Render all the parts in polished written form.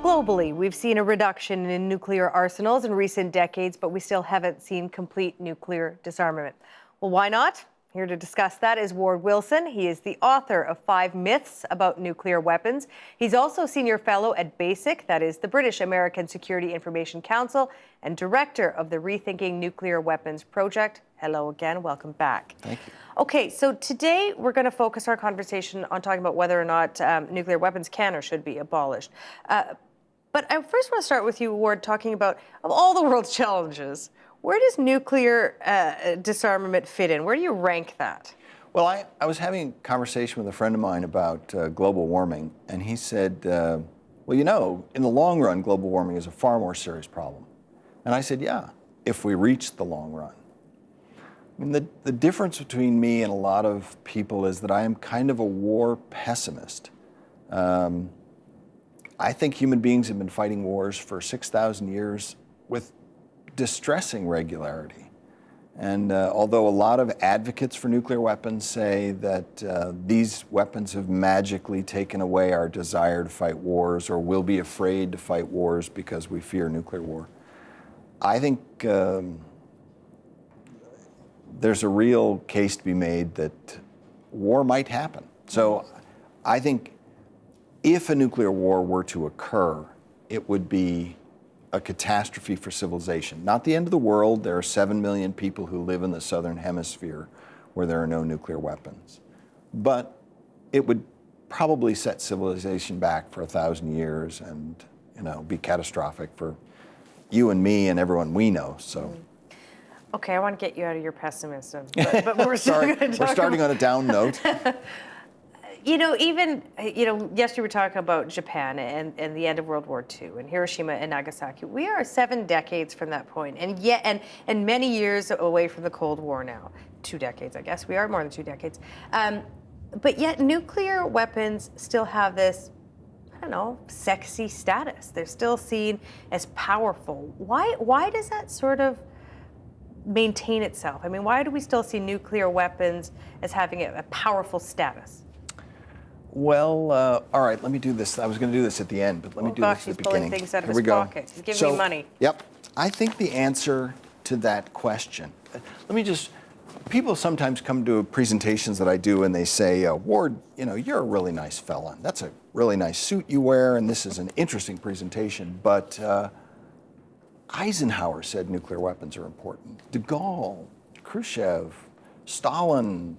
Globally, we've seen a reduction in nuclear arsenals in recent decades, but we still haven't seen complete nuclear disarmament. Well, why not? Here to discuss that is Ward Wilson. He is the author of 5 Myths About Nuclear Weapons. He's also senior fellow at BASIC, that is the British American Security Information Council, and director of the Rethinking Nuclear Weapons Project. Hello again, welcome back. Thank you. Okay, so today we're going to focus our conversation on talking about whether or not nuclear weapons can or should be abolished. But I first want to start with you, Ward, talking about, of all the world's challenges, where does nuclear disarmament fit in? Where do you rank that? Well, I was having a conversation with a friend of mine about global warming, and he said, well, you know, in the long run, global warming is a far more serious problem. And I said, yeah, if we reach the long run. I mean, the difference between me and a lot of people is that I am kind of a war pessimist. I think human beings have been fighting wars for 6,000 years with distressing regularity. And although a lot of advocates for nuclear weapons say that these weapons have magically taken away our desire to fight wars or will be afraid to fight wars because we fear nuclear war, I think there's a real case to be made that war might happen. So I think if a nuclear war were to occur, it would be a catastrophe for civilization. Not the end of the world. There are 7 million people who live in the southern hemisphere where there are no nuclear weapons. But it would probably set civilization back for 1,000 years and, you know, be catastrophic for you and me and everyone we know. So. Okay, I want to get you out of your pessimism, but we're still Sorry, going to we're starting on a down note. You know, even, yes, you were talking about Japan and the end of World War II and Hiroshima and Nagasaki. We are 7 decades from that point, and yet, and many years away from the Cold War now. 2 decades, I guess. We are more than 2 decades. But yet nuclear weapons still have this, I don't know, sexy status. They're still seen as powerful. Why does that sort of maintain itself? I mean, why do we still see nuclear weapons as having a powerful status? Well, all right, let me do this. I was going to do this at the end, but let me do this at the beginning. He's pulling things out of Here his we go. pocket. He's giving me money. Yep. I think the answer to that question, people sometimes come to presentations that I do and they say, Ward, you know, you're a really nice fella. That's a really nice suit you wear, and this is an interesting presentation. But Eisenhower said nuclear weapons are important. De Gaulle, Khrushchev, Stalin,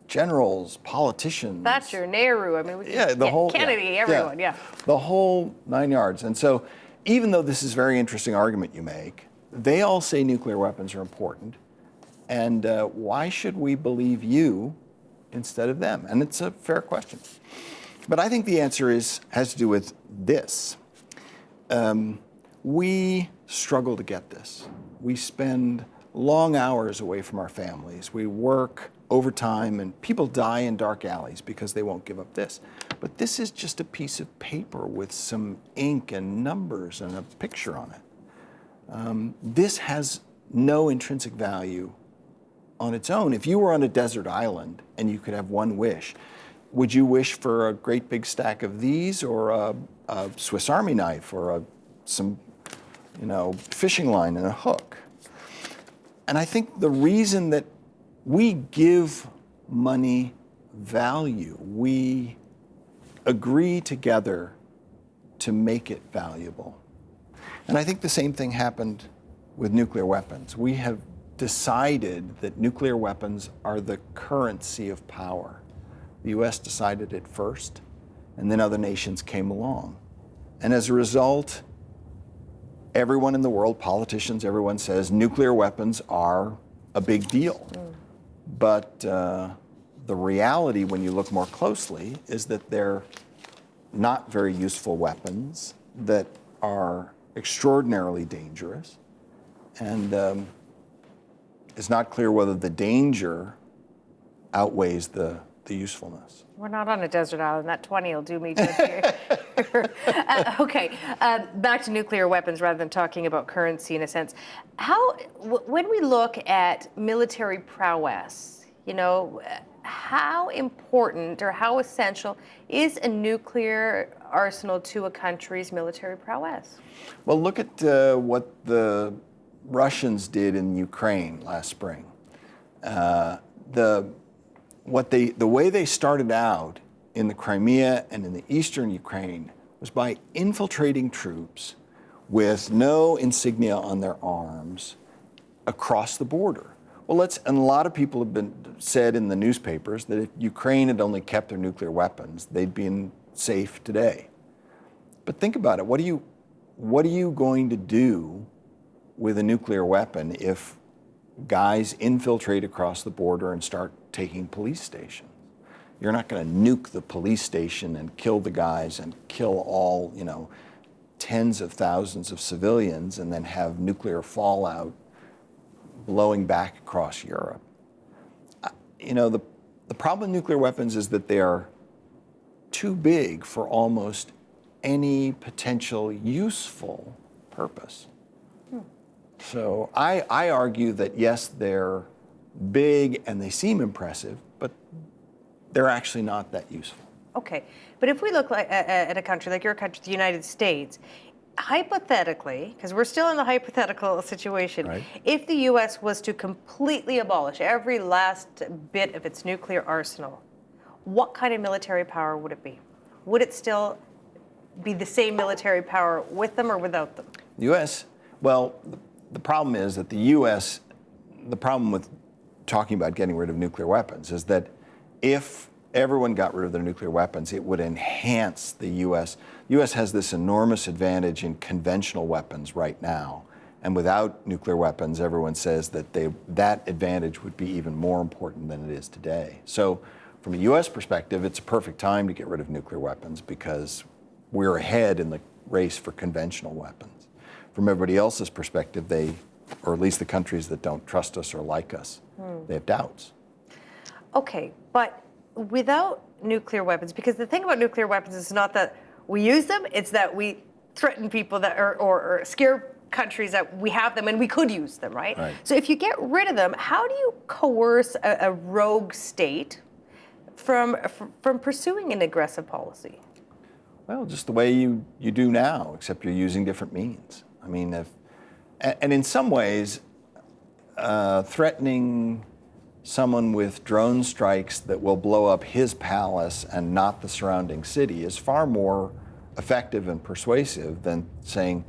generals, politicians. Thatcher, Nehru, I mean, Kennedy, yeah, everyone, yeah. The whole 9 yards. And so even though this is a very interesting argument you make, they all say nuclear weapons are important. And why should we believe you instead of them? And it's a fair question. But I think the answer has to do with this. We struggle to get this. We spend long hours away from our families. We work overtime, and people die in dark alleys because they won't give up this. But this is just a piece of paper with some ink and numbers and a picture on it. This has no intrinsic value on its own. If you were on a desert island and you could have one wish, would you wish for a great big stack of these, or a Swiss Army knife, or some fishing line and a hook? And I think the reason that we give money value, we agree together to make it valuable. And I think the same thing happened with nuclear weapons. We have decided that nuclear weapons are the currency of power. The US decided it first, and then other nations came along. And as a result, everyone in the world, politicians, everyone says nuclear weapons are a big deal. But the reality, when you look more closely, is that they're not very useful weapons that are extraordinarily dangerous. And it's not clear whether the danger outweighs the usefulness. We're not on a desert island. That 20 will do me just here. Okay, back to nuclear weapons rather than talking about currency in a sense. When we look at military prowess, you know, how important or how essential is a nuclear arsenal to a country's military prowess? Well, look at what the Russians did in Ukraine last spring. The way they started out in the Crimea and in the eastern Ukraine was by infiltrating troops with no insignia on their arms across the border. Well, and a lot of people have been said in the newspapers that if Ukraine had only kept their nuclear weapons, they'd be safe today. But think about it. What are you going to do with a nuclear weapon if guys infiltrate across the border and start taking police stations? You're not going to nuke the police station and kill the guys and kill all, tens of thousands of civilians and then have nuclear fallout blowing back across Europe. The problem with nuclear weapons is that they are too big for almost any potential useful purpose. So I argue that yes, they're big and they seem impressive, but they're actually not that useful. Okay, but if we look at a country like your country, the United States, hypothetically, because we're still in the hypothetical situation, Right. if the U.S. was to completely abolish every last bit of its nuclear arsenal, what kind of military power would it be? Would it still be the same military power with them or without them? The U.S., well, the problem is that the problem with talking about getting rid of nuclear weapons is that if everyone got rid of their nuclear weapons, it would enhance the U.S. The U.S. has this enormous advantage in conventional weapons right now. And without nuclear weapons, everyone says that that advantage would be even more important than it is today. So from a U.S. perspective, it's a perfect time to get rid of nuclear weapons because we're ahead in the race for conventional weapons. From everybody else's perspective, or at least the countries that don't trust us or like us, they have doubts. Okay, but without nuclear weapons, because the thing about nuclear weapons is not that we use them, it's that we threaten people that or scare countries that we have them and we could use them, right? Right. So if you get rid of them, how do you coerce a rogue state from pursuing an aggressive policy? Well, just the way you do now, except you're using different means. I mean, and in some ways, threatening someone with drone strikes that will blow up his palace and not the surrounding city is far more effective and persuasive than saying,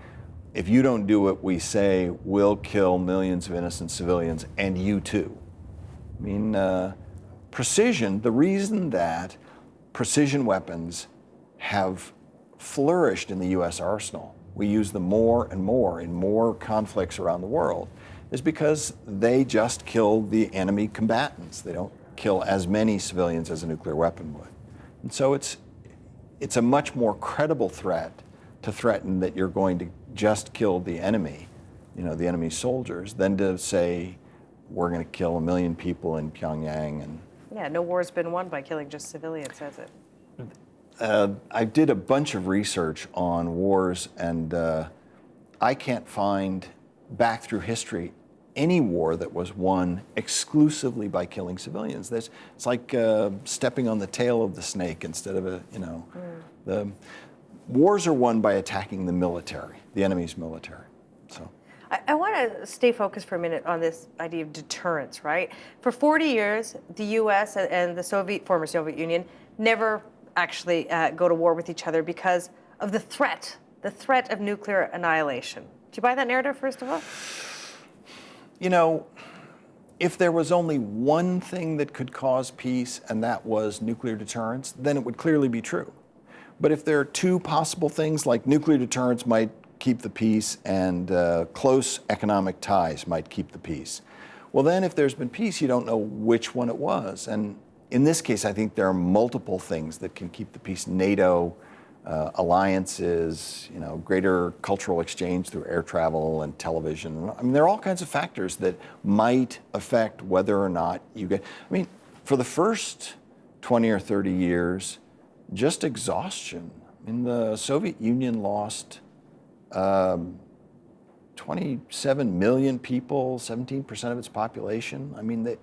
if you don't do what we say, we'll kill millions of innocent civilians and you too. I mean, precision, the reason that precision weapons have flourished in the U.S. arsenal, we use them more and more in more conflicts around the world, is because they just kill the enemy combatants. They don't kill as many civilians as a nuclear weapon would. And so it's a much more credible threat to threaten that you're going to just kill the enemy, the enemy's soldiers, than to say we're going to kill 1 million people in Pyongyang. And Yeah, no war's been won by killing just civilians, has it? I did a bunch of research on wars, and I can't find back through history any war that was won exclusively by killing civilians. It's like stepping on the tail of the snake instead of the wars are won by attacking the military, the enemy's military. So I want to stay focused for a minute on this idea of deterrence, right? For 40 years, the U.S. and the former Soviet Union never actually go to war with each other because of the threat of nuclear annihilation. Do you buy that narrative, first of all? If there was only one thing that could cause peace, and that was nuclear deterrence, then it would clearly be true. But if there are two possible things, like nuclear deterrence might keep the peace and close economic ties might keep the peace, well then if there's been peace, you don't know which one it was. And in this case, I think there are multiple things that can keep the peace. NATO, alliances, greater cultural exchange through air travel and television. I mean, there are all kinds of factors that might affect whether or not you get. I mean, for the first 20 or 30 years, just exhaustion. I mean, the Soviet Union lost 27 million people, 17% of its population. I mean,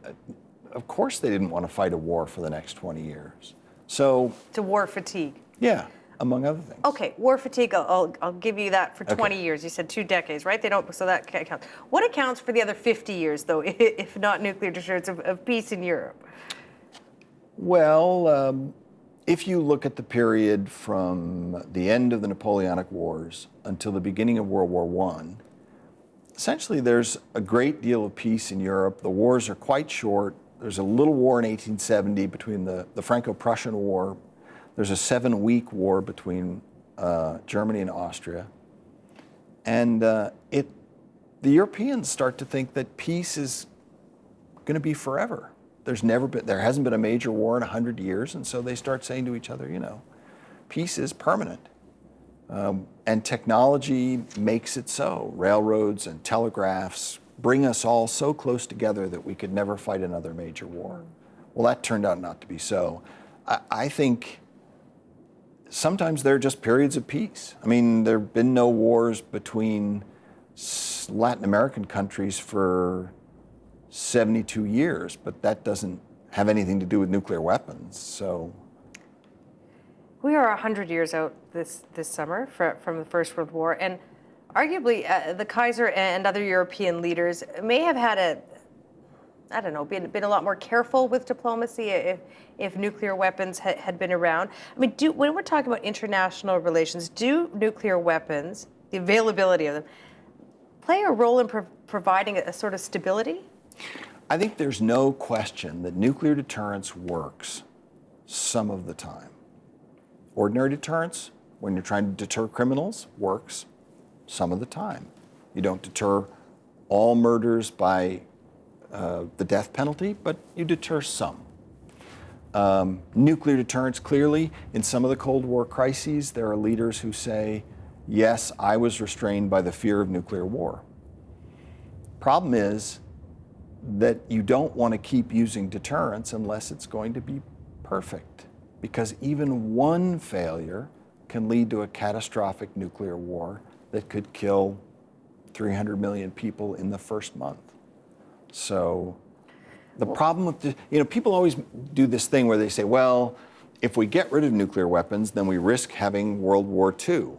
of course they didn't want to fight a war for the next 20 years. So, To war fatigue. yeah, among other things. Okay, war fatigue, I'll give you that for 20 Okay. years. You said 2 decades, right? They don't, so that counts. What accounts for the other 50 years, though, if not nuclear deterrence of peace in Europe? Well, if you look at the period from the end of the Napoleonic Wars until the beginning of World War I, essentially there's a great deal of peace in Europe. The wars are quite short. There's a little war in 1870 between the Franco-Prussian War. There's a 7-week war between Germany and Austria. And the Europeans start to think that peace is going to be forever. There hasn't been a major war in 100 years, and so they start saying to each other, peace is permanent. And technology makes it so. Railroads and telegraphs bring us all so close together that we could never fight another major war. Well, that turned out not to be so. I think sometimes there are just periods of peace. I mean, there have been no wars between Latin American countries for 72 years, but that doesn't have anything to do with nuclear weapons. So We are 100 years out this summer from the First World War, and arguably the Kaiser and other European leaders may have had been a lot more careful with diplomacy if nuclear weapons had been around. I mean, when we're talking about international relations, do nuclear weapons, the availability of them, play a role in providing a sort of stability? I think there's no question that nuclear deterrence works some of the time. Ordinary deterrence, when you're trying to deter criminals, works some of the time. You don't deter all murders by the death penalty, but you deter some. Nuclear deterrence, clearly, in some of the Cold War crises, there are leaders who say, yes, I was restrained by the fear of nuclear war. Problem is that you don't want to keep using deterrence unless it's going to be perfect, because even one failure can lead to a catastrophic nuclear war that could kill 300 million people in the first month. So the problem with, people always do this thing where they say, well, if we get rid of nuclear weapons, then we risk having World War II.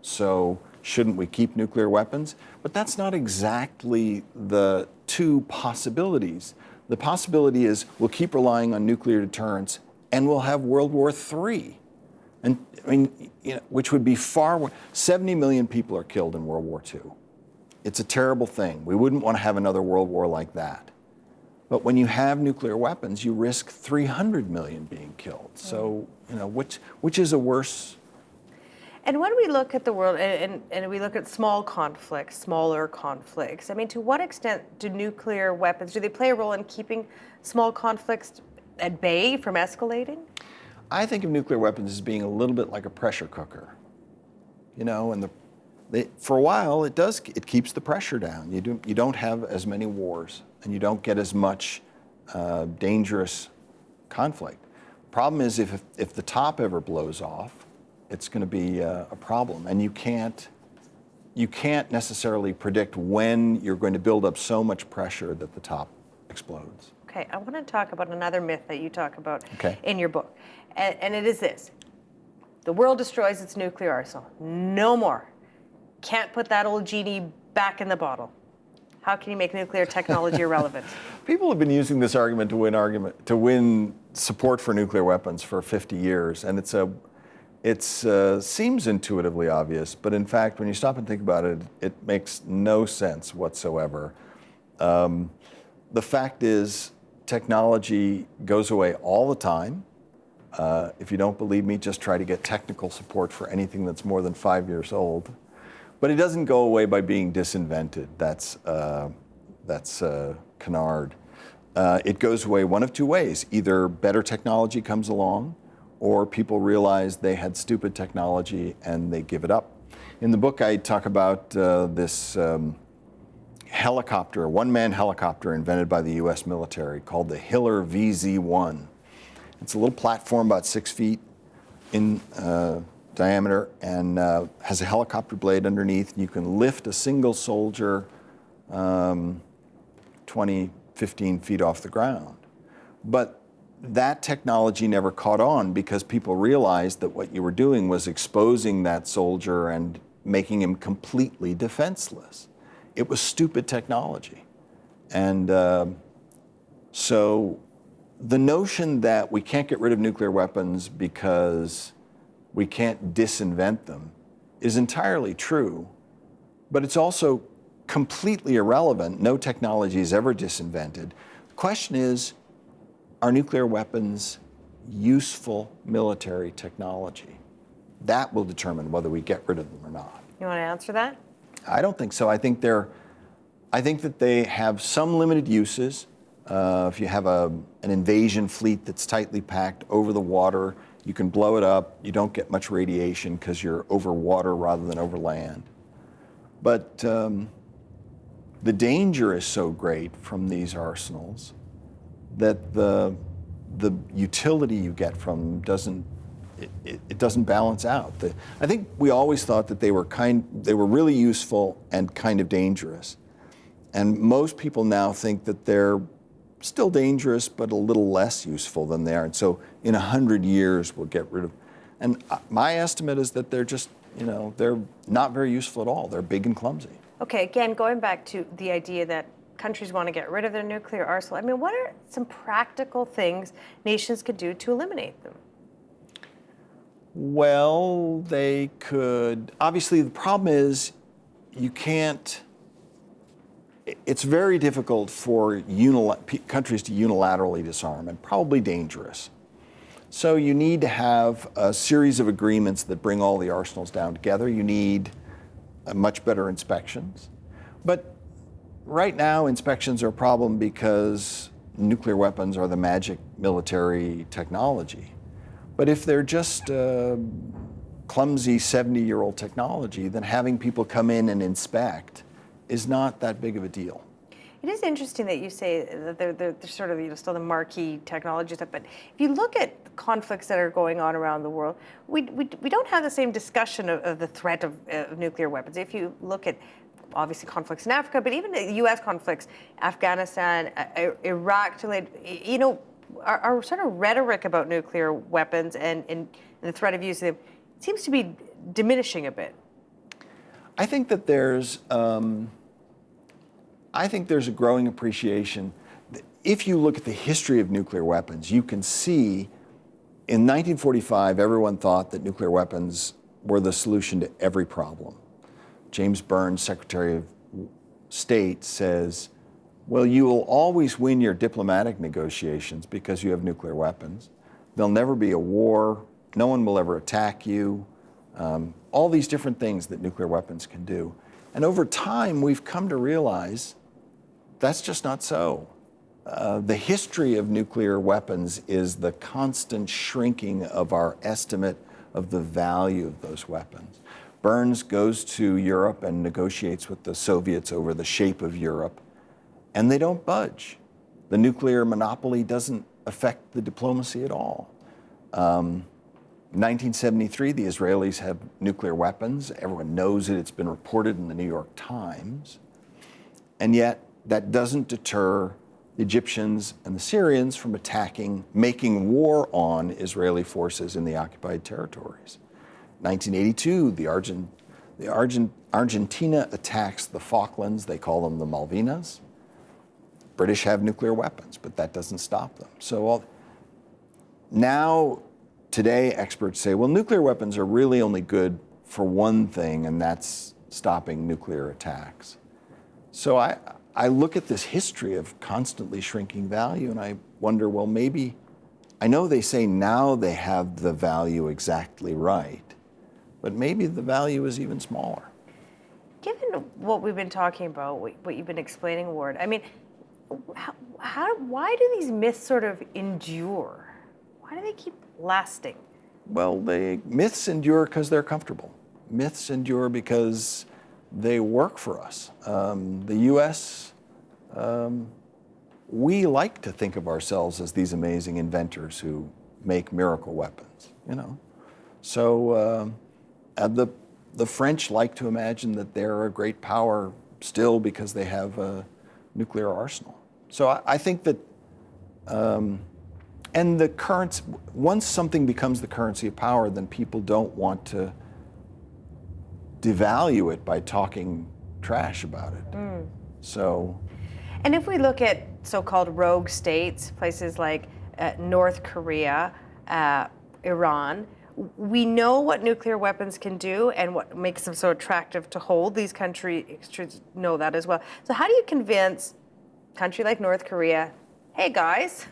So shouldn't we keep nuclear weapons? But that's not exactly the two possibilities. The possibility is we'll keep relying on nuclear deterrence and we'll have World War III. And I mean, which would be 70 million people are killed in World War II. It's a terrible thing. We wouldn't want to have another world war like that. But when you have nuclear weapons, you risk 300 million being killed. So, which is a worse? And when we look at the world and we look at smaller conflicts, I mean, to what extent do nuclear weapons, do they play a role in keeping small conflicts at bay from escalating? I think of nuclear weapons as being a little bit like a pressure cooker. And for a while, it keeps the pressure down. You don't have as many wars, and you don't get as much dangerous conflict. Problem is, if the top ever blows off, it's going to be a problem, and you can't necessarily predict when you're going to build up so much pressure that the top explodes. Okay, I want to talk about another myth that you talk about Okay. in your book, and it is this: the world destroys its nuclear arsenal. No more. Can't put that old genie back in the bottle. How can you make nuclear technology irrelevant? People have been using this argument to win support for nuclear weapons for 50 years, and it seems intuitively obvious, but in fact, when you stop and think about it, it makes no sense whatsoever. The fact is, technology goes away all the time. If you don't believe me, just try to get technical support for anything that's more than 5 years old. But it doesn't go away by being disinvented. That's canard. It goes away one of two ways. Either better technology comes along, or people realize they had stupid technology and they give it up. In the book, I talk about this helicopter, one-man helicopter invented by the US military called the Hiller VZ-1. It's a little platform about 6 feet in diameter and has a helicopter blade underneath. You can lift a single soldier 20, 15 feet off the ground. But that technology never caught on because people realized that what you were doing was exposing that soldier and making him completely defenseless. It was stupid technology. And so the notion that we can't get rid of nuclear weapons because we can't disinvent them is entirely true, but it's also completely irrelevant. No technology is ever disinvented. The question is, are nuclear weapons useful military technology? That will determine whether we get rid of them or not. You want to answer that? I don't think so. I think that they have some limited uses. If you have an invasion fleet that's tightly packed over the water, you can blow it up. You don't get much radiation because you're over water rather than over land. But the danger is so great from these arsenals that the utility you get from them doesn't balance out. I think we always thought that they were really useful and kind of dangerous. And most people now think that they're still dangerous, but a little less useful than they are. And so in 100 years, we'll get rid of. And my estimate is that they're just, they're not very useful at all. They're big and clumsy. Okay, again, going back to the idea that countries want to get rid of their nuclear arsenal. I mean, what are some practical things nations could do to eliminate them? Well, they could. Obviously, the problem is you can't. It's very difficult for countries to unilaterally disarm, and probably dangerous. So you need to have a series of agreements that bring all the arsenals down together. You need much better inspections. But right now, inspections are a problem because nuclear weapons are the magic military technology. But if they're just clumsy 70-year-old technology, then having people come in and inspect is not that big of a deal. It is interesting that you say that they're sort of still the marquee technology stuff, but if you look at conflicts that are going on around the world, we don't have the same discussion of the threat of nuclear weapons. If you look at obviously conflicts in Africa, but even the U.S. conflicts, Afghanistan, Iraq, our sort of rhetoric about nuclear weapons and the threat of using them seems to be diminishing a bit. I think that there's a growing appreciation. If you look at the history of nuclear weapons, you can see in 1945, everyone thought that nuclear weapons were the solution to every problem. James Burns, Secretary of State, says, well, you will always win your diplomatic negotiations because you have nuclear weapons. There'll never be a war. No one will ever attack you. All these different things that nuclear weapons can do. And over time, we've come to realize that's just not so. The history of nuclear weapons is the constant shrinking of our estimate of the value of those weapons. Burns goes to Europe and negotiates with the Soviets over the shape of Europe, and they don't budge. The nuclear monopoly doesn't affect the diplomacy at all. 1973, the Israelis have nuclear weapons. Everyone knows it. It's been reported in the New York Times. And yet, that doesn't deter the Egyptians and the Syrians from making war on Israeli forces in the occupied territories. 1982, Argentina attacks the Falklands. They call them the Malvinas. British have nuclear weapons, but that doesn't stop them. So now, today, experts say, well, nuclear weapons are really only good for one thing, and that's stopping nuclear attacks. So I look at this history of constantly shrinking value, and I wonder, well, maybe, I know they say now they have the value exactly right, but maybe the value is even smaller. Given what we've been talking about, what you've been explaining, Ward, I mean, why do these myths sort of endure? Why do they keep lasting? Well, myths endure because they're comfortable. Myths endure because they work for us. The U.S., we like to think of ourselves as these amazing inventors who make miracle weapons, So the French like to imagine that they're a great power still because they have a nuclear arsenal. So I think that And the currency, once something becomes the currency of power, then people don't want to devalue it by talking trash about it. So, And if we look at so-called rogue states, places like North Korea, Iran, we know what nuclear weapons can do and what makes them so attractive to hold. These countries know that as well. So how do you convince a country like North Korea, hey guys,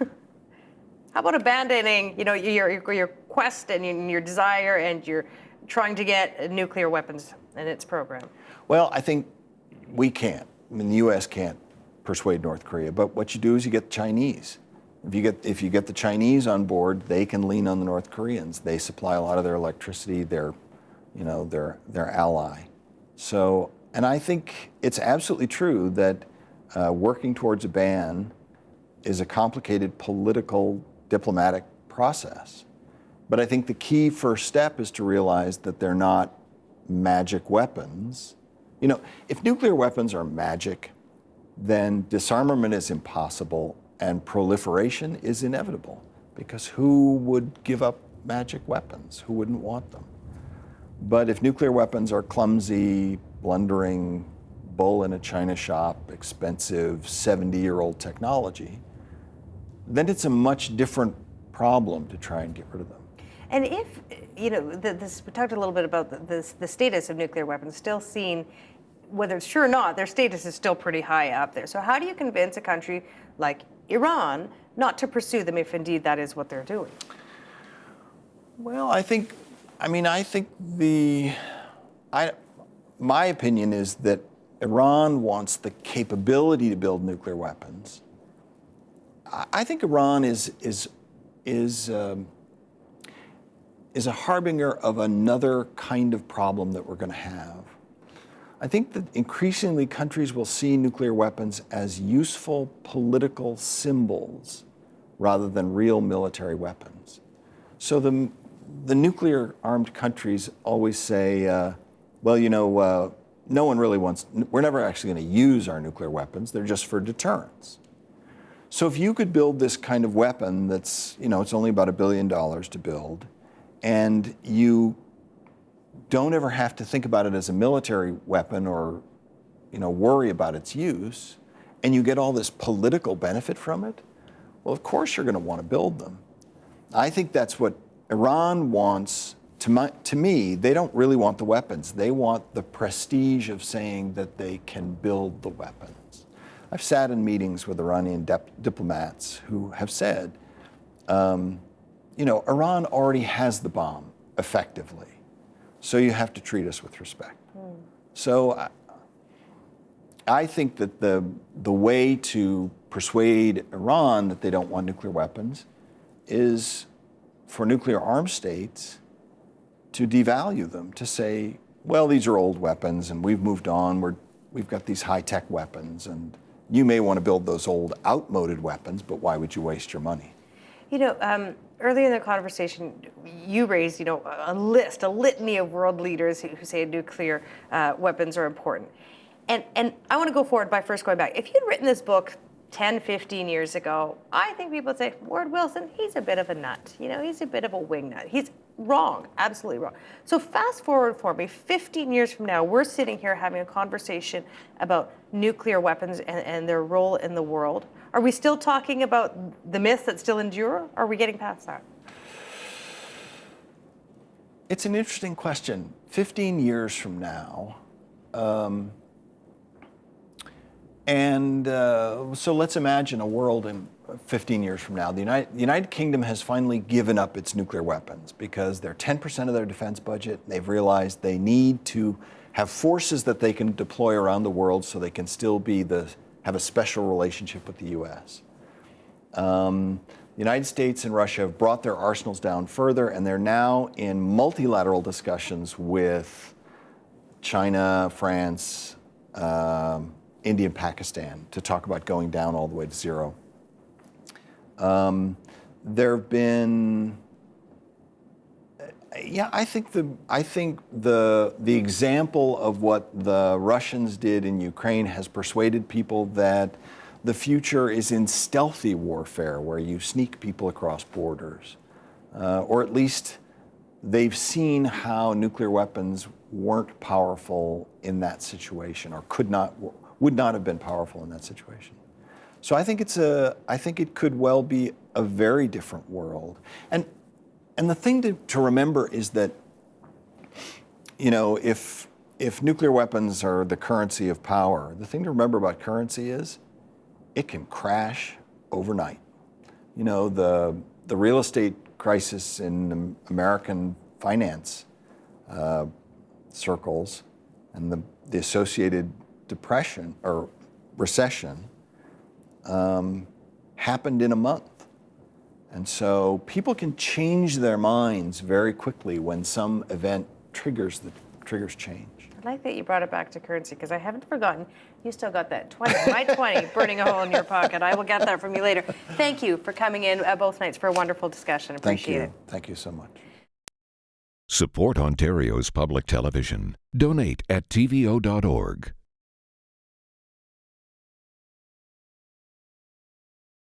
how about abandoning, your quest and your desire and your trying to get nuclear weapons in its program? well, I think we can't. I mean, the U.S. can't persuade North Korea. But what you do is you get the Chinese. If you get the Chinese on board, they can lean on the North Koreans. They supply a lot of their electricity. They're their ally. So, and I think it's absolutely true that working towards a ban is a complicated political, diplomatic process. But I think the key first step is to realize that they're not magic weapons. If nuclear weapons are magic, then disarmament is impossible and proliferation is inevitable, because who would give up magic weapons? Who wouldn't want them? But if nuclear weapons are clumsy, blundering, bull in a china shop, expensive, 70-year-old technology, then it's a much different problem to try and get rid of them. And if, we talked a little bit about the status of nuclear weapons, still seen, whether it's true or not, their status is still pretty high up there. So how do you convince a country like Iran not to pursue them if indeed that is what they're doing? Well, my opinion is that Iran wants the capability to build nuclear weapons. I think Iran is a harbinger of another kind of problem that we're going to have. I think that increasingly countries will see nuclear weapons as useful political symbols rather than real military weapons. So the nuclear-armed countries always say, no one really wants, we're never actually going to use our nuclear weapons, they're just for deterrence. So if you could build this kind of weapon that's, it's only about $1 billion to build, and you don't ever have to think about it as a military weapon or, worry about its use, and you get all this political benefit from it, well, of course you're going to want to build them. I think that's what Iran wants. To me, they don't really want the weapons. They want the prestige of saying that they can build the weapons. I've sat in meetings with Iranian diplomats who have said, Iran already has the bomb effectively, so you have to treat us with respect. So I think that the way to persuade Iran that they don't want nuclear weapons is for nuclear armed states to devalue them, to say, well, these are old weapons and we've moved on, we've got these high-tech weapons, and you may want to build those old outmoded weapons, but why would you waste your money? Earlier in the conversation, you raised, a litany of world leaders who say nuclear weapons are important. And I want to go forward by first going back. If you'd written this book 10, 15 years ago, I think people would say, Ward Wilson, he's a bit of a nut. He's a bit of a wingnut. He's wrong, absolutely wrong. So fast forward for me, 15 years from now, we're sitting here having a conversation about nuclear weapons and their role in the world. Are we still talking about the myths that still endure? Or are we getting past that? It's an interesting question. 15 years from now, so let's imagine a world in 15 years from now. The United Kingdom has finally given up its nuclear weapons because they're 10% of their defense budget. They've realized they need to have forces that they can deploy around the world so they can still have a special relationship with the U.S. The United States and Russia have brought their arsenals down further, and they're now in multilateral discussions with China, France, India, and Pakistan to talk about going down all the way to zero. There have been, I think the example of what the Russians did in Ukraine has persuaded people that the future is in stealthy warfare, where you sneak people across borders, or at least they've seen how nuclear weapons weren't powerful in that situation, or would not have been powerful in that situation. So I think it could well be a very different world. And the thing to remember is that, if nuclear weapons are the currency of power, the thing to remember about currency is it can crash overnight. The real estate crisis in American finance circles and the associated depression or recession happened in a month. And so people can change their minds very quickly when some event triggers change. I like that you brought it back to currency, because I haven't forgotten. You still got that 20, my 20, burning a hole in your pocket. I will get that from you later. Thank you for coming in both nights for a wonderful discussion. Appreciate it. Thank you so much. Support Ontario's public television. Donate at tvo.org.